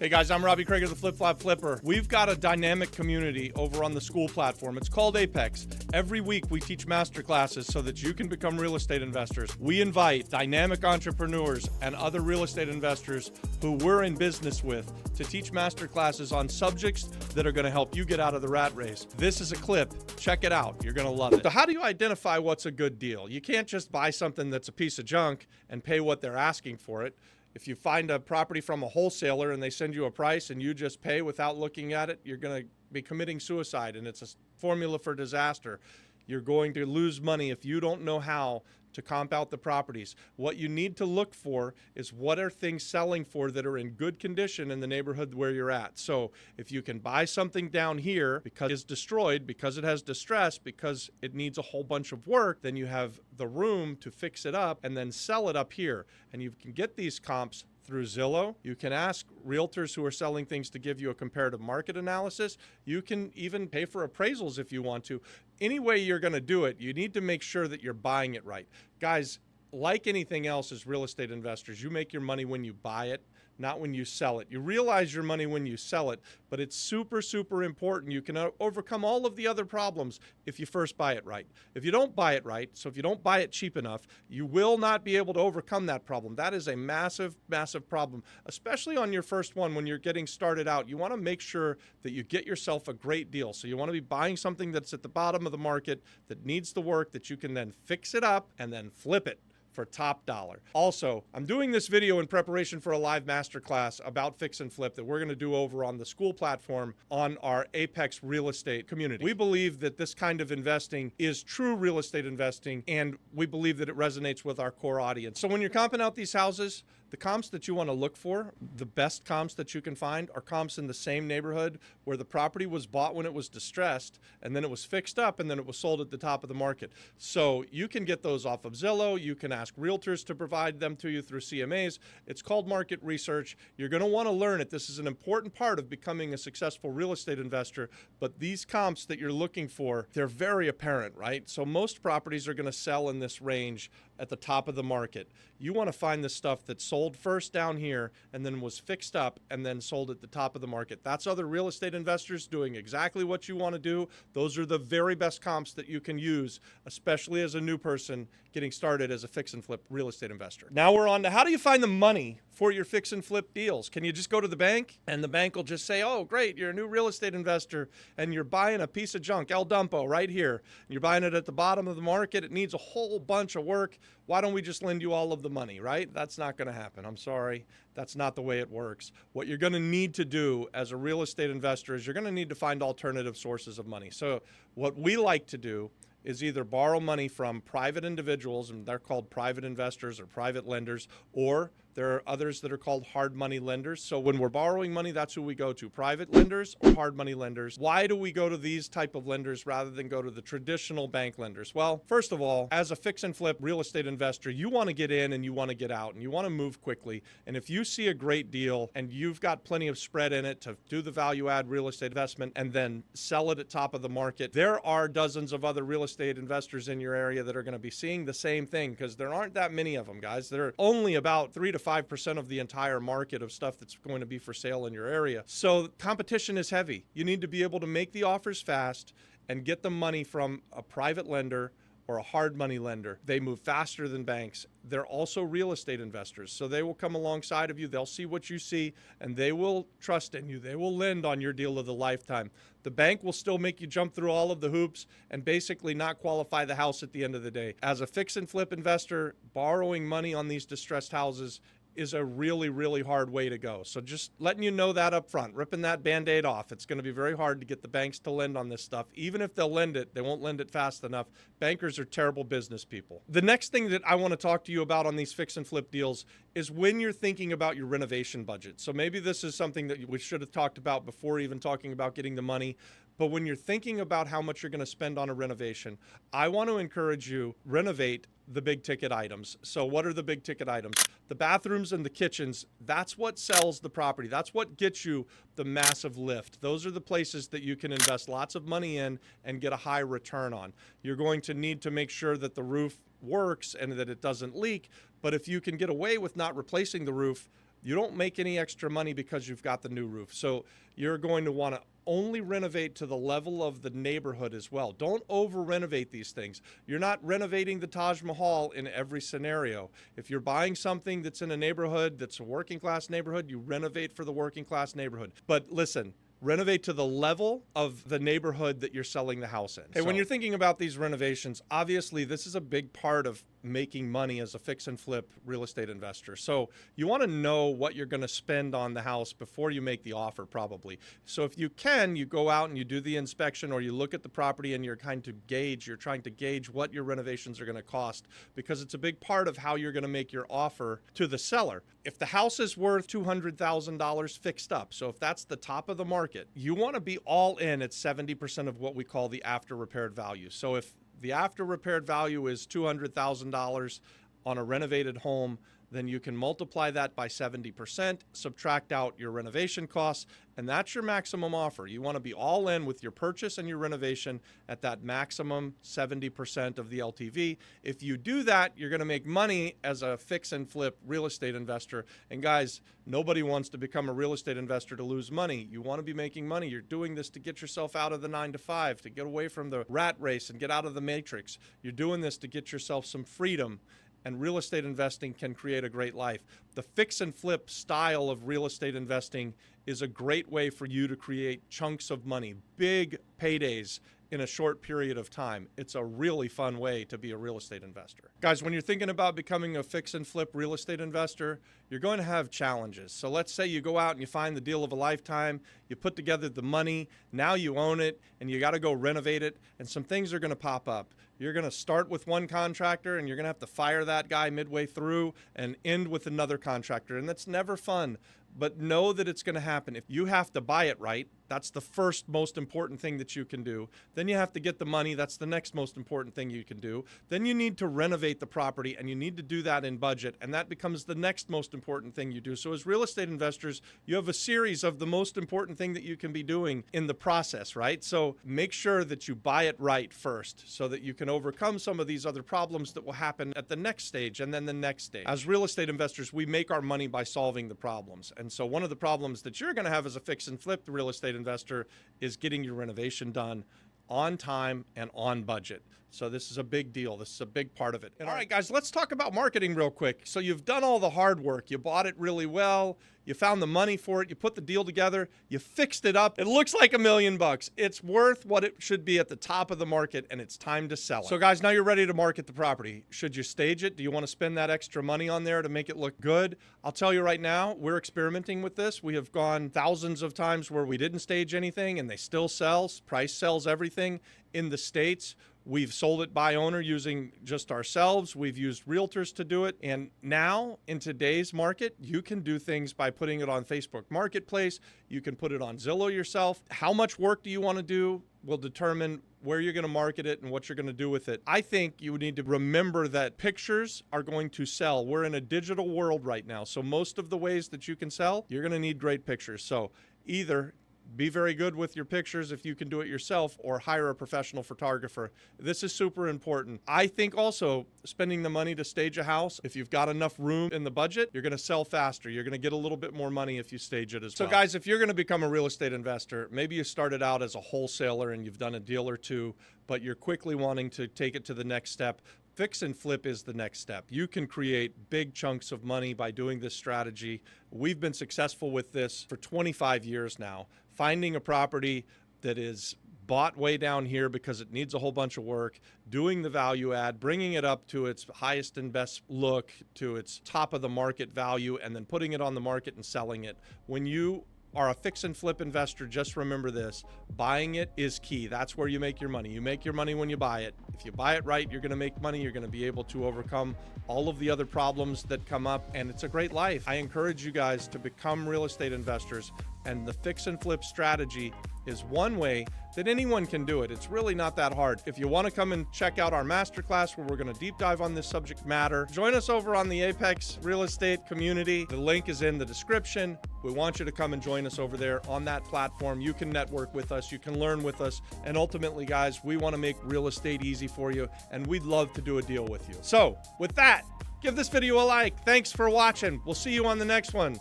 Hey guys, I'm Robbie Craig of the Flip Flop Flipper. We've got a dynamic community over on the school platform. It's called Apex. Every week we teach masterclasses so that you can become real estate investors. We invite dynamic entrepreneurs and other real estate investors who we're in business with to teach masterclasses on subjects that are going to help you get out of the rat race. This is a clip. Check it out. You're going to love it. So how do you identify what's a good deal? You can't just buy something that's a piece of junk and pay what they're asking for it. If you find a property from a wholesaler and they send you a price and you just pay without looking at it, you're going to be committing suicide, and it's a formula for disaster. You're going to lose money if you don't know how to comp out the properties. What you need to look for is what are things selling for that are in good condition in the neighborhood where you're at. So if you can buy something down here because it's destroyed, because it has distress, because it needs a whole bunch of work, then you have the room to fix it up and then sell it up here. And you can get these comps through Zillow. You can ask realtors who are selling things to give you a comparative market analysis. You can even pay for appraisals if you want to. Any way you're going to do it, you need to make sure that you're buying it right. Guys, like anything else as real estate investors, you make your money when you buy it, not when you sell it. You realize your money when you sell it, but it's super, super important. You can overcome all of the other problems if you first buy it right. If you don't buy it right, so if you don't buy it cheap enough, you will not be able to overcome that problem. That is a massive, massive problem, especially on your first one when you're getting started out. You want to make sure that you get yourself a great deal. So you want to be buying something that's at the bottom of the market that needs the work, that you can then fix it up and then flip it for top dollar. Also, I'm doing this video in preparation for a live masterclass about fix and flip that we're going to do over on the school platform on our Apex real estate community. We believe that this kind of investing is true real estate investing, and we believe that it resonates with our core audience. So when you're comping out these houses, the comps that you want to look for, the best comps that you can find, are comps in the same neighborhood where the property was bought when it was distressed, and then it was fixed up, and then it was sold at the top of the market. So you can get those off of Zillow. You can ask realtors to provide them to you through CMAs. It's called market research. You're going to want to learn it. This is an important part of becoming a successful real estate investor, but these comps that you're looking for, they're very apparent, right? So most properties are going to sell in this range at the top of the market. You want to find the stuff that sold first down here and then was fixed up and then sold at the top of the market. That's other real estate investors doing exactly what you want to do. Those are the very best comps that you can use, especially as a new person getting started as a fix and flip real estate investor. Now we're on to how do you find the money for your fix and flip deals? Can you just go to the bank and the bank will just say, oh, great, you're a new real estate investor and you're buying a piece of junk, El Dumpo, right here. You're buying it at the bottom of the market. It needs a whole bunch of work. Why don't we just lend you all of the money, right? That's not going to happen. I'm sorry. That's not the way it works. What you're going to need to do as a real estate investor is you're going to need to find alternative sources of money. So what we like to do is either borrow money from private individuals, and they're called private investors or private lenders, or there are others that are called hard money lenders. So when we're borrowing money, that's who we go to, private lenders or hard money lenders. Why do we go to these type of lenders rather than go to the traditional bank lenders? Well, first of all, as a fix and flip real estate investor, you want to get in and you want to get out and you want to move quickly. And if you see a great deal and you've got plenty of spread in it to do the value add real estate investment and then sell it at top of the market, there are dozens of other real estate investors in your area that are going to be seeing the same thing, because there aren't that many of them, guys. There are only about 3 to 5% of the entire market of stuff that's going to be for sale in your area. So competition is heavy. You need to be able to make the offers fast and get the money from a private lender or a hard money lender. They move faster than banks. They're also real estate investors. So they will come alongside of you. They'll see what you see and they will trust in you. They will lend on your deal of the lifetime. The bank will still make you jump through all of the hoops and basically not qualify the house at the end of the day. As a fix and flip investor, borrowing money on these distressed houses is a really, really hard way to go. So just letting you know that up front, ripping that Band-Aid off. It's going to be very hard to get the banks to lend on this stuff. Even if they'll lend it, they won't lend it fast enough. Bankers are terrible business people. The next thing that I want to talk to you about on these fix and flip deals is when you're thinking about your renovation budget. So maybe this is something that we should have talked about before even talking about getting the money. But when you're thinking about how much you're going to spend on a renovation, I want to encourage you, renovate the big ticket items. So what are the big ticket items? The bathrooms and the kitchens, that's what sells the property. That's what gets you the massive lift. Those are the places that you can invest lots of money in and get a high return on. You're going to need to make sure that the roof works and that it doesn't leak. But if you can get away with not replacing the roof, you don't make any extra money because you've got the new roof. So you're going to want to only renovate to the level of the neighborhood as well. Don't over renovate these things. You're not renovating the Taj Mahal in every scenario. If you're buying something that's in a neighborhood that's a working class neighborhood, you renovate for the working class neighborhood. But listen, renovate to the level of the neighborhood that you're selling the house in. Hey, when you're thinking about these renovations, obviously this is a big part of making money as a fix and flip real estate investor. So you want to know what you're going to spend on the house before you make the offer, probably. So if you can, you go out and you do the inspection, or you look at the property and you're trying to gauge what your renovations are going to cost, because it's a big part of how you're going to make your offer to the seller. If the house is worth $200,000 fixed up, so if that's the top of the market, you want to be all in at 70% of what we call the after repaired value. So if the after repaired value is $200,000 on a renovated home, then you can multiply that by 70%, subtract out your renovation costs, and that's your maximum offer. You want to be all in with your purchase and your renovation at that maximum 70% of the LTV. If you do that, you're going to make money as a fix and flip real estate investor. And guys, nobody wants to become a real estate investor to lose money. You want to be making money. You're doing this to get yourself out of the 9-to-5, to get away from the rat race and get out of the matrix. You're doing this to get yourself some freedom. And real estate investing can create a great life. The fix and flip style of real estate investing is a great way for you to create chunks of money, big paydays in a short period of time. It's a really fun way to be a real estate investor. Guys, when you're thinking about becoming a fix and flip real estate investor, you're going to have challenges. So let's say you go out and you find the deal of a lifetime, you put together the money, now you own it, and you got to go renovate it, and some things are going to pop up. You're going to start with one contractor, and you're going to have to fire that guy midway through and end with another contractor, and that's never fun. But know that it's going to happen. If you have to buy it right, that's the first most important thing that you can do. Then you have to get the money. That's the next most important thing you can do. Then you need to renovate the property, and you need to do that in budget, and that becomes the next most important thing you do. So as real estate investors, you have a series of the most important thing that you can be doing in the process, right? So make sure that you buy it right first so that you can overcome some of these other problems that will happen at the next stage and then the next stage. As real estate investors, we make our money by solving the problems. And so one of the problems that you're going to have as a fix and flip real estate investor is getting your renovation done on time and on budget. So this is a big deal. This is a big part of it. And all right, guys, let's talk about marketing real quick. So you've done all the hard work. You bought it really well. You found the money for it. You put the deal together. You fixed it up. It looks like $1 million. It's worth what it should be at the top of the market, and it's time to sell it. So guys, now you're ready to market the property. Should you stage it? Do you want to spend that extra money on there to make it look good? I'll tell you right now, we're experimenting with this. We have gone thousands of times where we didn't stage anything and they still sell. Price sells everything in the States. We've sold it by owner using just ourselves. We've used realtors to do it. And now in today's market, you can do things by putting it on Facebook Marketplace. You can put it on Zillow yourself. How much work do you want to do will determine where you're going to market it and what you're going to do with it. I think you need to remember that pictures are going to sell. We're in a digital world right now. So most of the ways that you can sell, you're going to need great pictures. So either be very good with your pictures if you can do it yourself, or hire a professional photographer. This is super important. I think also spending the money to stage a house, if you've got enough room in the budget, you're going to sell faster. You're going to get a little bit more money if you stage it as well. So guys, if you're going to become a real estate investor, maybe you started out as a wholesaler and you've done a deal or two, but you're quickly wanting to take it to the next step. Fix and flip is the next step. You can create big chunks of money by doing this strategy. We've been successful with this for 25 years now. Finding a property that is bought way down here because it needs a whole bunch of work, doing the value add, bringing it up to its highest and best look, to its top of the market value, and then putting it on the market and selling it. When you are a fix and flip investor, just remember this: buying it is key. That's where you make your money. You make your money when you buy it. If you buy it right, you're going to make money. You're going to be able to overcome all of the other problems that come up, and it's a great life. I encourage you guys to become real estate investors, and the fix and flip strategy is one way that anyone can do it. It's really not that hard. If you want to come and check out our masterclass where we're going to deep dive on this subject matter, join us over on the Apex Real Estate community. The link is in the description. We want you to come and join us over there on that platform. You can network with us, you can learn with us, and ultimately, guys, we want to make real estate easy for you, and we'd love to do a deal with you. So with that, give this video a like. Thanks for watching. We'll see you on the next one.